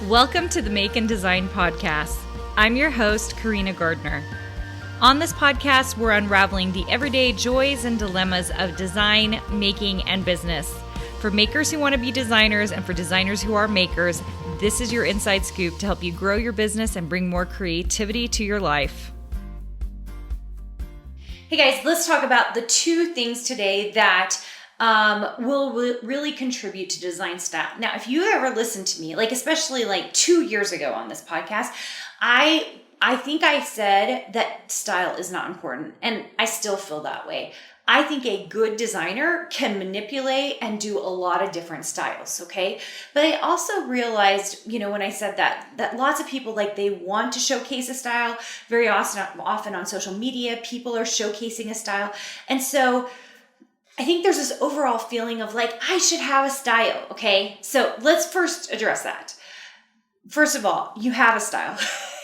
Welcome to the Make and Design Podcast. I'm your host, Carina Gardner. On this podcast, we're unraveling the everyday joys and dilemmas of design, making, and business. For makers who want to be designers and for designers who are makers, this is your inside scoop to help you grow your business and bring more creativity to your life. Hey guys, let's talk about the two things today that will really contribute to design style. Now, if you ever listened to me, especially 2 years ago on this podcast, I think I said that style is not important, and I still feel that way. I think a good designer can manipulate and do a lot of different styles, okay? But I also realized, when I said that lots of people, they want to showcase a style. Very often on social media, people are showcasing a style. And so I think there's this overall feeling of I should have a style, okay? So let's first address that. First of all, you have a style.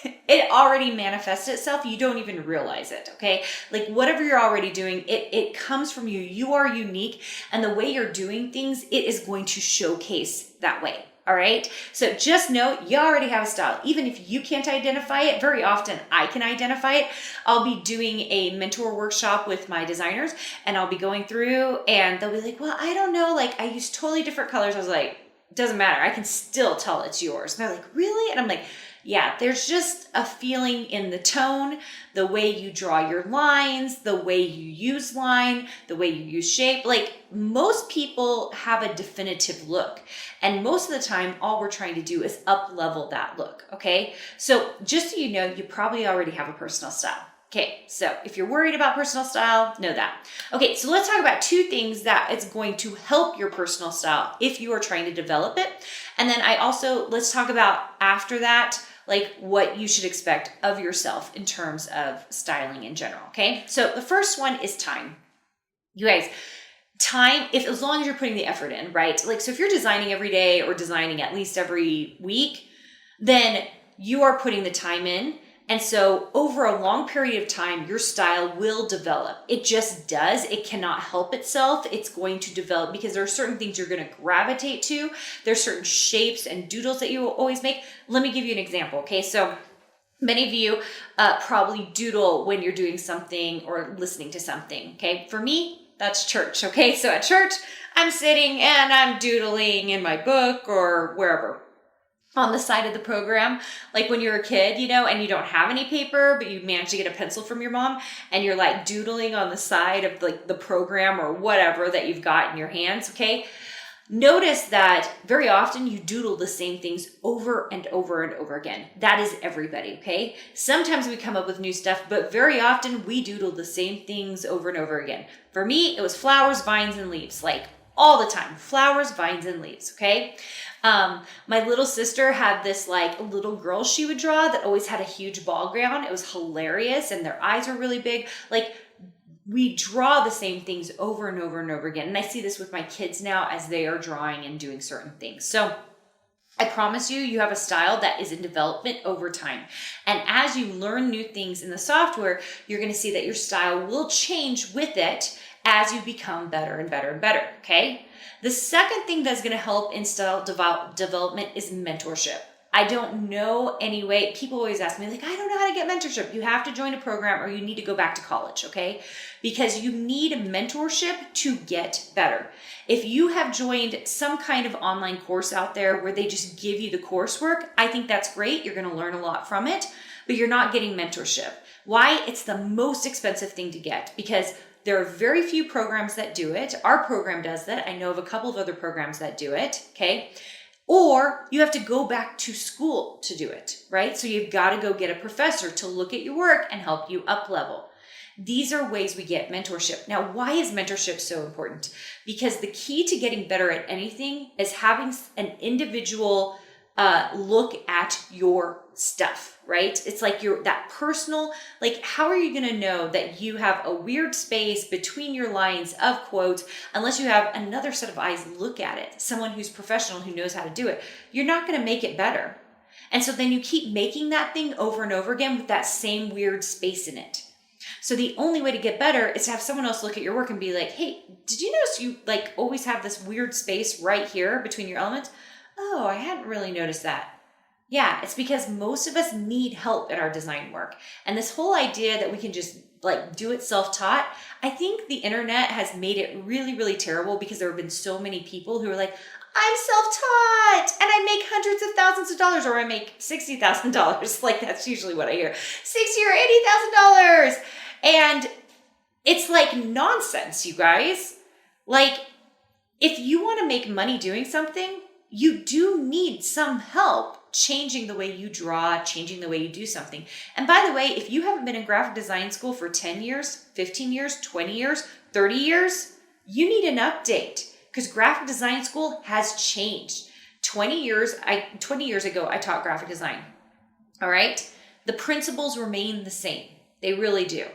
It already manifests itself. You don't even realize it, okay? Whatever you're already doing, it comes from you. You are unique, and the way you're doing things, it is going to showcase that way, all right? So just know you already have a style. Even if you can't identify it, very often I can identify it. I'll be doing a mentor workshop with my designers, and I'll be going through, and they'll be like, well, I don't know, I use totally different colors. I was like, doesn't matter. I can still tell it's yours. And they're like, really? And I'm like, yeah, there's just a feeling in the tone, the way you draw your lines, the way you use line, the way you use shape. Most people have a definitive look. And most of the time, all we're trying to do is up-level that look, okay? So just so you know, you probably already have a personal style. Okay, so if you're worried about personal style, know that. Okay, so let's talk about two things that it's going to help your personal style if you are trying to develop it. And then let's talk about after that, what you should expect of yourself in terms of styling in general, okay? So the first one is time. You guys, time, as long as you're putting the effort in, right? So if you're designing every day or designing at least every week, then you are putting the time in. And so over a long period of time, your style will develop. It just does. It cannot help itself. It's going to develop because there are certain things you're going to gravitate to. There's certain shapes and doodles that you will always make. Let me give you an example, okay? So many of you probably doodle when you're doing something or listening to something, okay? For me, that's church, okay? So at church, I'm sitting and I'm doodling in my book or wherever. On the side of the program, when you're a kid, and you don't have any paper, but you manage to get a pencil from your mom and you're doodling on the side of the program or whatever that you've got in your hands, okay? Notice that very often you doodle the same things over and over and over again. That is everybody, okay? Sometimes we come up with new stuff, but very often we doodle the same things over and over again. For me, it was flowers, vines, and leaves, all the time. Flowers, vines, and leaves, okay? My little sister had this little girl she would draw that always had a huge ball gown. It was hilarious, and their eyes were really big. We draw the same things over and over and over again. And I see this with my kids now as they are drawing and doing certain things. So I promise you have a style that is in development over time. And as you learn new things in the software, you're going to see that your style will change with it as you become better and better and better, okay? The second thing that's going to help in style development is mentorship. I don't know any way. People always ask me, I don't know how to get mentorship. You have to join a program or you need to go back to college, okay? Because you need mentorship to get better. If you have joined some kind of online course out there where they just give you the coursework, I think that's great. You're going to learn a lot from it, but you're not getting mentorship. Why? It's the most expensive thing to get because there are very few programs that do it. Our program does that. I know of a couple of other programs that do it, okay? Or you have to go back to school to do it, right? So you've got to go get a professor to look at your work and help you up level. These are ways we get mentorship. Now, why is mentorship so important? Because the key to getting better at anything is having an individual look at your stuff, right? It's that personal, how are you going to know that you have a weird space between your lines of quotes unless you have another set of eyes look at it, someone who's professional who knows how to do it? You're not going to make it better. And so then you keep making that thing over and over again with that same weird space in it. So the only way to get better is to have someone else look at your work and be like, hey, did you notice you always have this weird space right here between your elements? Oh, I hadn't really noticed that. Yeah, it's because most of us need help in our design work. And this whole idea that we can just like do it self-taught, I think the internet has made it really, really terrible because there have been so many people who are like, I'm self-taught and I make hundreds of thousands of dollars, or I make $60,000. Like that's usually what I hear, $60,000 or $80,000. And it's like nonsense, you guys. Like, if you want to make money doing something, you do need some help changing the way you draw, changing the way you do something. And by the way, if you haven't been in graphic design school for 10 years, 15 years, 20 years, 30 years, you need an update because graphic design school has changed. 20 years ago, I taught graphic design. All right. The principles remain the same. They really do.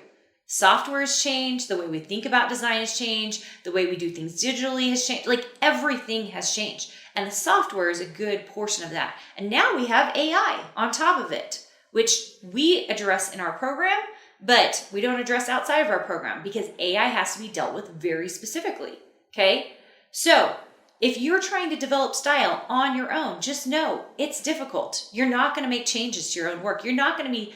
Software has changed. The way we think about design has changed. The way we do things digitally has changed. Like everything has changed. And the software is a good portion of that. And now we have AI on top of it, which we address in our program, but we don't address outside of our program because AI has to be dealt with very specifically. Okay. So if you're trying to develop style on your own, just know it's difficult. You're not going to make changes to your own work. You're not going to be,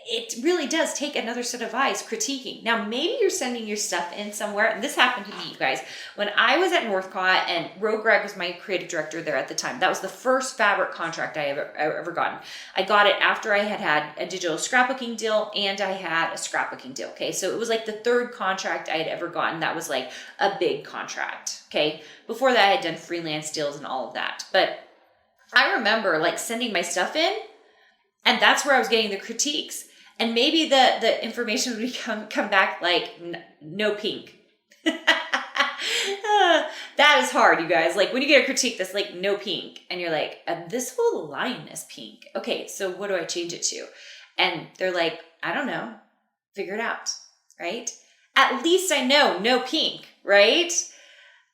it really does take another set of eyes critiquing. Now, maybe you're sending your stuff in somewhere, and this happened to me, you guys. When I was at Northcott, and Greg was my creative director there at the time, that was the first fabric contract I ever gotten. I got it after I had a digital scrapbooking deal, and I had a scrapbooking deal, okay? So it was like the third contract I had ever gotten that was like a big contract, okay? Before that, I had done freelance deals and all of that. But I remember like sending my stuff in, and that's where I was getting the critiques. And maybe the information would come back like, no pink. That is hard, you guys. Like when you get a critique that's like, no pink. And you're like, this whole line is pink. Okay, so what do I change it to? And they're like, I don't know. Figure it out, right? At least I know no pink, right?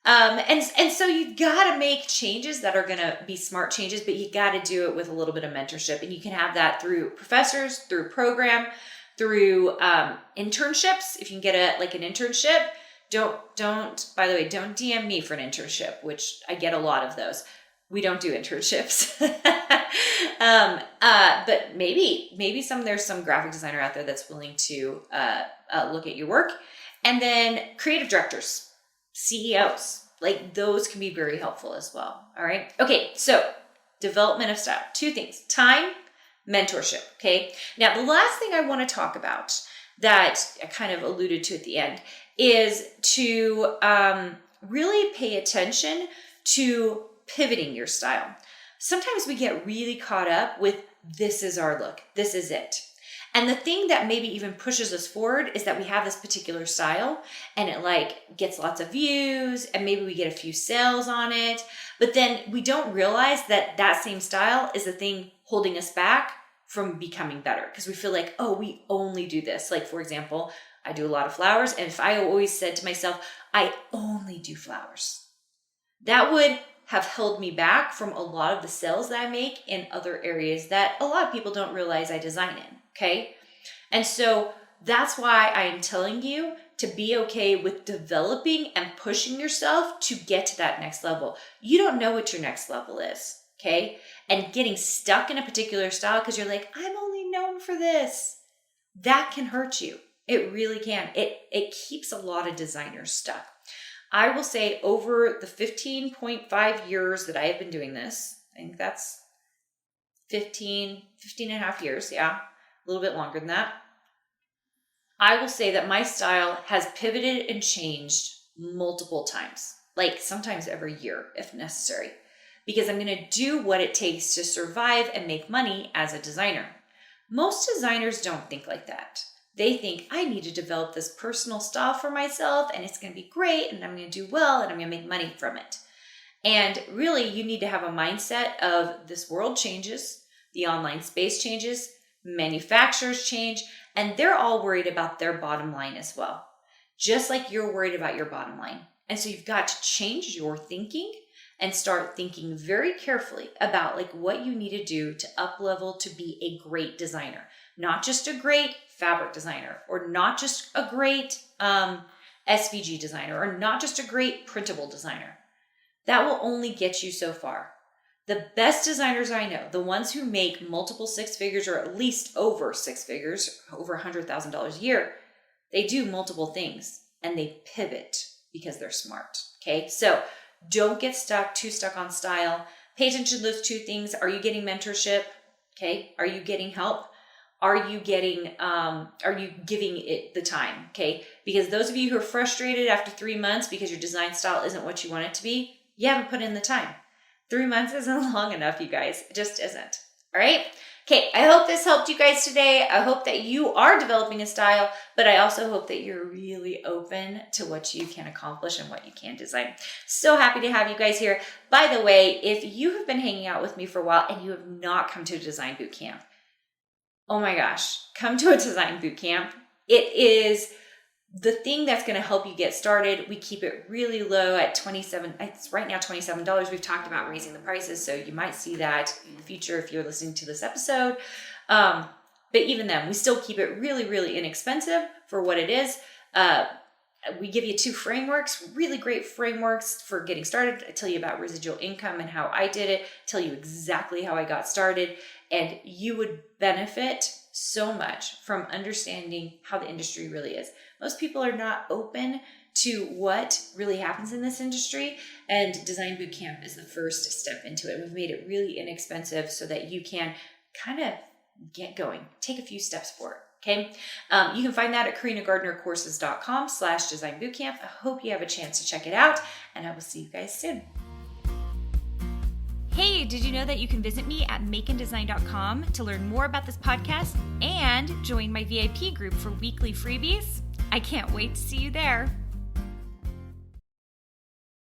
And so you got to make changes that are going to be smart changes, but you got to do it with a little bit of mentorship. And you can have that through professors, through program, through internships. If you can get an internship, by the way, don't DM me for an internship, which I get a lot of those. We don't do internships. But maybe there's some graphic designer out there that's willing to look at your work. And then creative directors. CEOs, like those can be very helpful as well. All right. Okay. So development of style, two things, time, mentorship. Okay. Now, the last thing I want to talk about that I kind of alluded to at the end is to really pay attention to pivoting your style. Sometimes we get really caught up with this is our look. This is it. And the thing that maybe even pushes us forward is that we have this particular style and it like gets lots of views and maybe we get a few sales on it. But then we don't realize that that same style is the thing holding us back from becoming better because we feel like, oh, we only do this. Like, for example, I do a lot of flowers. And if I always said to myself, I only do flowers, that would have held me back from a lot of the sales that I make in other areas that a lot of people don't realize I design in. Okay. And so that's why I'm telling you to be okay with developing and pushing yourself to get to that next level. You don't know what your next level is. Okay. And getting stuck in a particular style because you're like, I'm only known for this. That can hurt you. It really can. It keeps a lot of designers stuck. I will say over the 15.5 years that I have been doing this, I think that's 15 and a half years. Yeah. A little bit longer than that. I will say that my style has pivoted and changed multiple times, like sometimes every year if necessary, because I'm going to do what it takes to survive and make money as a designer. Most designers don't think like that. They think I need to develop this personal style for myself and it's going to be great and I'm going to do well and I'm going to make money from it. And really you need to have a mindset of this world changes, the online space changes, manufacturers change, and they're all worried about their bottom line as well, just like you're worried about your bottom line. And so you've got to change your thinking and start thinking very carefully about like what you need to do to up level to be a great designer, not just a great fabric designer or not just a great SVG designer or not just a great printable designer. That will only get you so far. The best designers I know, the ones who make multiple six figures or at least over six figures, over $100,000 a year, they do multiple things and they pivot because they're smart. Okay. So don't get too stuck on style. Pay attention to those two things. Are you getting mentorship? Okay. Are you getting help? Are you giving it the time? Okay. Because those of you who are frustrated after 3 months because your design style isn't what you want it to be, you haven't put in the time. 3 months isn't long enough, you guys. It just isn't. All right. Okay. I hope this helped you guys today. I hope that you are developing a style, but I also hope that you're really open to what you can accomplish and what you can design. So happy to have you guys here. By the way, if you have been hanging out with me for a while and you have not come to a design boot camp, oh my gosh, come to a design boot camp. It is the thing that's going to help you get started. We keep it really low at $27. It's right now $27. We've talked about raising the prices, so you might see that in the future if you're listening to this episode. But even then, we still keep it really, really inexpensive for what it is. We give you 2 frameworks, really great frameworks for getting started. I tell you about residual income and how I did it, tell you exactly how I got started, and you would benefit so much from understanding how the industry really is. Most people are not open to what really happens in this industry, and Design Bootcamp is the first step into it. We've made it really inexpensive so that you can kind of get going, take a few steps forward. Okay. You can find that at carinagardnercourses.com/design bootcamp. I hope you have a chance to check it out, and I will see you guys soon. Hey, did you know that you can visit me at makeanddesign.com to learn more about this podcast and join my VIP group for weekly freebies? I can't wait to see you there.